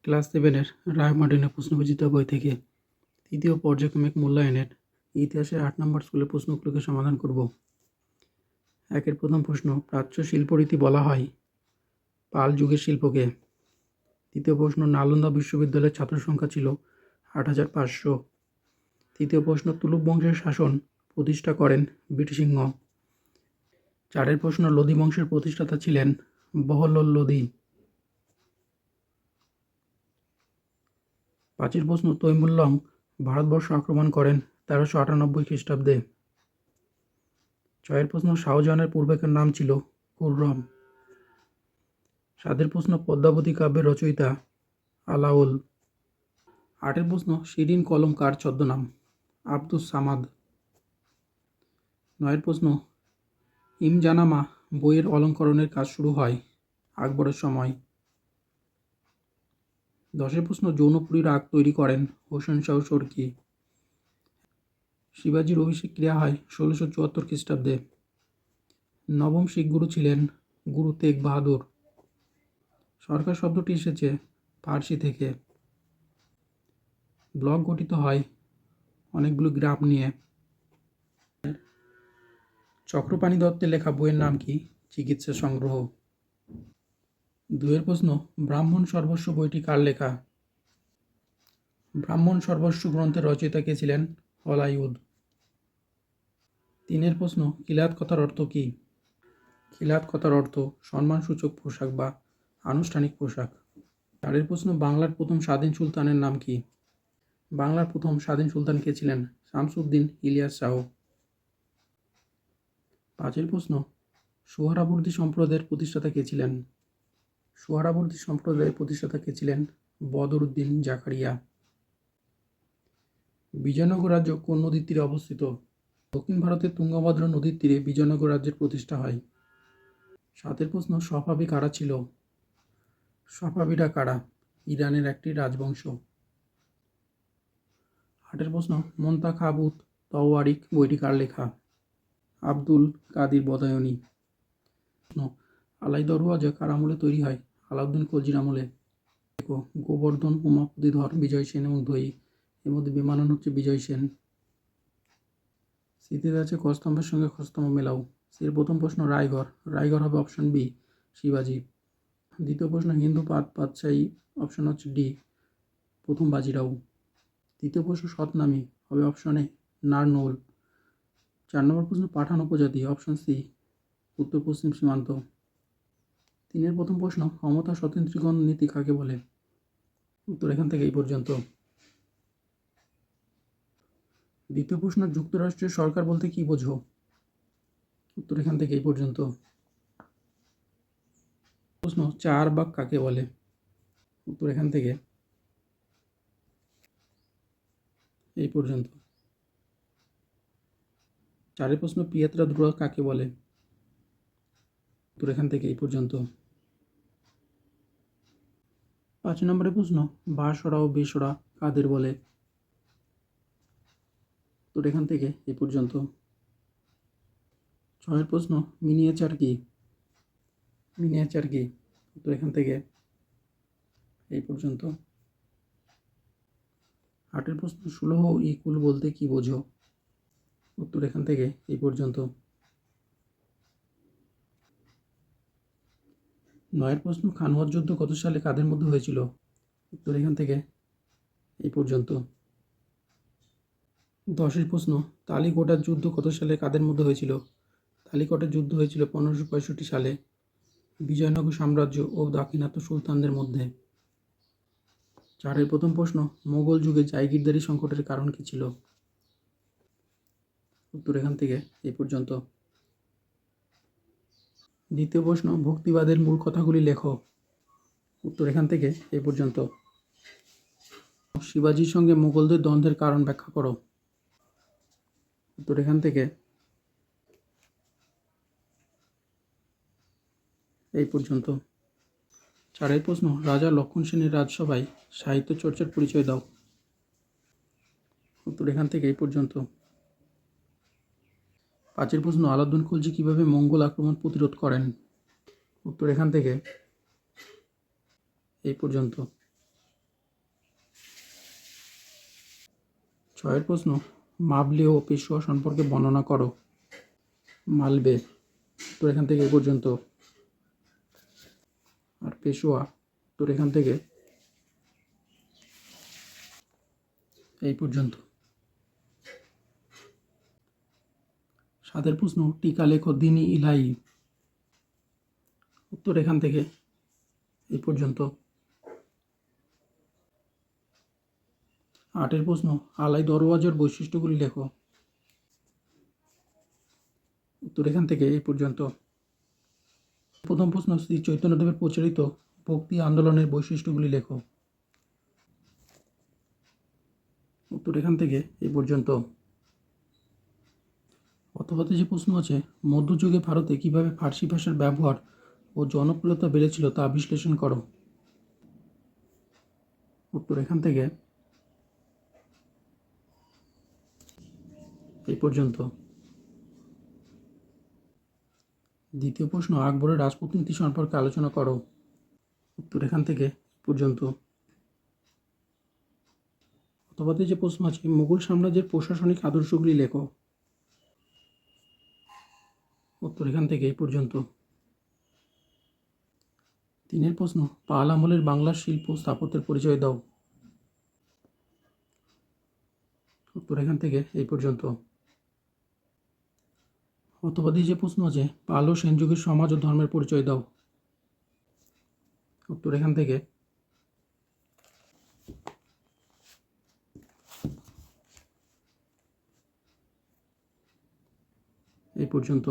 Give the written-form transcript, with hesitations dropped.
Class 7-এর রায়মার্টিনের প্রশ্নবিচিত্রা বই থেকে তৃতীয় পর্যায়ক্রমিক মূল্যায়নের ইতিহাসের 8 নম্বর স্কুলের প্রশ্নগুলোকে সমাধান করব। 1-এর প্রথম প্রশ্ন, প্রাচ্য শিল্পরীতি বলা হয় পাল যুগের শিল্পকে। দ্বিতীয় প্রশ্ন, নালন্দা বিশ্ববিদ্যালয়ের ছাত্র সংখ্যা ছিল 8,500। তৃতীয় প্রশ্ন, তুলুক বংশের শাসন প্রতিষ্ঠা করেন বীরসিংহ। 4-এর প্রশ্ন, লোদী বংশের প্রতিষ্ঠাতা ছিলেন বহলোল লোদী। 5-এর প্রশ্ন, তৈমুরলং ভারতবর্ষ আক্রমণ করেন 1398 খ্রিস্টাব্দে। 6-এর প্রশ্ন, শাহজাহানের পূর্বেকার নাম ছিল খুররম। 7-এর প্রশ্ন, পদ্মাবতী কাব্যের রচয়িতা আলাওল। 8-এর প্রশ্ন, শিরিন কলম কার ছদ্মনাম? আব্দুস সামাদ। 9-এর প্রশ্ন, ইমজানামা বইয়ের অলঙ্করণের কাজ শুরু হয় আকবরের সময়। 10-এর প্রশ্ন, জৌনপুরী রাগ তৈরি করেন হোসেন শাহ শর্কী। শিবাজির অভিষেক ক্রিয়া হয় 1674 খ্রিস্টাব্দে। নবম শিখ গুরু ছিলেন গুরু তেগ বাহাদুর। সরকার শব্দটি এসেছে ফার্সি থেকে। ব্লক গঠিত হয় অনেকগুলো গ্রাম নিয়ে। চক্রপাণি দত্তের লেখা বইয়ের নাম কি? চিকিৎসা সংগ্রহ। 2-এর প্রশ্ন, ব্রাহ্মণ সর্বস্ব বইটি কার লেখা? ব্রাহ্মণ সর্বস্ব গ্রন্থের রচয়িতা কে ছিলেন? হলাইউদ। 3-এর প্রশ্ন, খিলাত কথার অর্থ কি? খিলাত কথার অর্থ সম্মানসূচক পোশাক বা আনুষ্ঠানিক পোশাক। 4-এর প্রশ্ন, বাংলার প্রথম স্বাধীন সুলতানের নাম কি? বাংলার প্রথম স্বাধীন সুলতান কে ছিলেন? শামসুদ্দিন ইলিয়াস শাহ। 5-এর প্রশ্ন, সোহরাবর্দী সম্প্রদায়ের প্রতিষ্ঠাতা কে ছিলেন? সোহরাবর্দী সম্প্রদায়ের প্রতিষ্ঠাতা কে ছিলেন? বদরুদ্দিন জাকারিয়া। বিজয়নগর রাজ্য কোন নদীর তীরে অবস্থিত? দক্ষিণ ভারতের তুঙ্গভদ্রা নদীর তীরে বিজয়নগর রাজ্যের প্রতিষ্ঠা হয়। 7-এর প্রশ্ন, সফাবি কারা ছিল? সফাবিরা কারা? ইরানের একটি রাজবংশ। 8-এর প্রশ্ন, মোন্তাখাবুত তওয়ারিক বইটি কার লেখা? আব্দুল কাদির বদায়নী। আলাই দরওয়াজা কার আমলে তৈরি হয়? আলাউদ্দিন খলজির আমলে। গোবর্ধন, উমাপতিধর, বিজয় সেন এবং দই, এর মধ্যে বিমানন হচ্ছে বিজয় সেন। স্মৃতিতে আছে কস্তম্ভের সঙ্গে খস্তম্ভ মেলাও। এর প্রথম প্রশ্ন, রায়গড়। রায়গড় হবে অপশন বি, শিবাজি। দ্বিতীয় প্রশ্ন, হিন্দু পাতশাহী, অপশন হচ্ছে ডি, প্রথম বাজিরাও। তৃতীয় প্রশ্ন, সৎনামী হবে অপশন এ, নারনৌল। 4 নম্বর প্রশ্ন, পাঠান উপজাতি, অপশন সি, উত্তর পশ্চিম সীমান্ত। 3-এর প্রথম প্রশ্ন, ক্ষমতা স্বতন্ত্রীকরণ নীতি কাকে বলে? উত্তর এখান থেকে এই পর্যন্ত। দ্বিতীয় প্রশ্ন, যুক্তরাষ্ট্রের সরকার বলতে কি বোঝো? উত্তর এখান থেকে এই পর্যন্ত। প্রশ্ন, চার বাগ কাকে বলে? উত্তর এখান থেকে এই পর্যন্ত। 4 প্রশ্ন, পিয়েত্রা দ্রুয়া কাকে বলে? উত্তর এখান থেকে এই পর্যন্ত। 5 নম্বরের প্রশ্ন, বাসরা ও বেসরা কাদের বলে? উত্তর এখান থেকে এই পর্যন্ত। 6 প্রশ্ন, মিনিয়েচার কি? মিনিয়েচার কি? উত্তর এখান থেকে এই পর্যন্ত। 8 প্রশ্ন, সুলহ ই কুল বলতে কি বোঝো? উত্তর এখান থেকে এই পর্যন্ত। 9 প্রশ্ন, খানওয়ার যুদ্ধ কত সালে কাদের মধ্যে হয়েছিল? উত্তর এখান থেকে এই পর্যন্ত। 10 প্রশ্ন, তালিকোটার যুদ্ধ কত সালে কাদের মধ্যে হয়েছিল? তালিকোটার যুদ্ধ হয়েছিল 1565 সালে বিজয়নগর সাম্রাজ্য ও দাক্ষিণাত্য সুলতানদের মধ্যে। 4 প্রথম প্রশ্ন, মোগল যুগে জায়গিরদারি সংকটের কারণ কি ছিল? উত্তর এখান থেকে এই পর্যন্ত। দ্বিতীয় প্রশ্ন, ভক্তিবাদের মূল কথাগুলি লেখো। উত্তর এখান থেকে এই পর্যন্ত। শিবাজির সঙ্গে মোগলদের দ্বন্দ্বের কারণ ব্যাখ্যা করো। উত্তর এখান থেকে এই পর্যন্ত। 4 প্রশ্ন, রাজা লক্ষণ সেনের রাজসভায় সাহিত্য চর্চার পরিচয় দাও। উত্তর এখান থেকে এই পর্যন্ত। 5 প্রশ্ন, আলাউদ্দিন খলজি কিভাবে মঙ্গল আক্রমণ প্রতিরোধ করেন? উত্তর এখান থেকে এই পর্যন্ত। ছয়ের প্রশ্ন, মাবলি ও পেশোয়া সম্পর্কে বর্ণনা করো। মালবে, তো এখান থেকে এই পর্যন্ত। আর পেশোয়া, তো এখান থেকে এই পর্যন্ত। 7 প্রশ্ন, টিকা লেখো দিনী ইলাহি, উত্তর এখান থেকে এই পর্যন্ত। 8 প্রশ্ন, আলাই দরওয়াজার বৈশিষ্ট্যগুলি লেখো, উত্তর এখান থেকে এই পর্যন্ত। প্রথম প্রশ্ন, শ্রী চৈতন্যদেবের প্রচারিত ভক্তি আন্দোলনের বৈশিষ্ট্যগুলি লেখো, উত্তর এখান থেকে এই পর্যন্ত। অথবাতে যে প্রশ্ন আছে, মধ্যযুগে ভারতে কিভাবে ফার্সি ভাষার ব্যবহার ও জনপ্রিয়তা বেড়েছিল তা বিশ্লেষণ করো, উত্তর এখান থেকে এই পর্যন্ত। দ্বিতীয় প্রশ্ন, আকবরের রাজনীতি সম্পর্কে আলোচনা করো, উত্তর এখান থেকে পর্যন্ত। অথবাতে যে প্রশ্ন আছে, মুঘল সাম্রাজ্যের প্রশাসনিক আদর্শগুলি লেখো, উত্তর এখান থেকে এই পর্যন্ত। 3 প্রশ্ন, পাল আমলের বাংলার শিল্প স্থাপত্যের পরিচয় দাও, উত্তর এখান থেকে এই পর্যন্ত। অথবাতে যে প্রশ্ন আছে, পাল ও সেন যুগের সমাজ ও ধর্মের পরিচয় দাও, উত্তর এখান থেকে এই পর্যন্ত।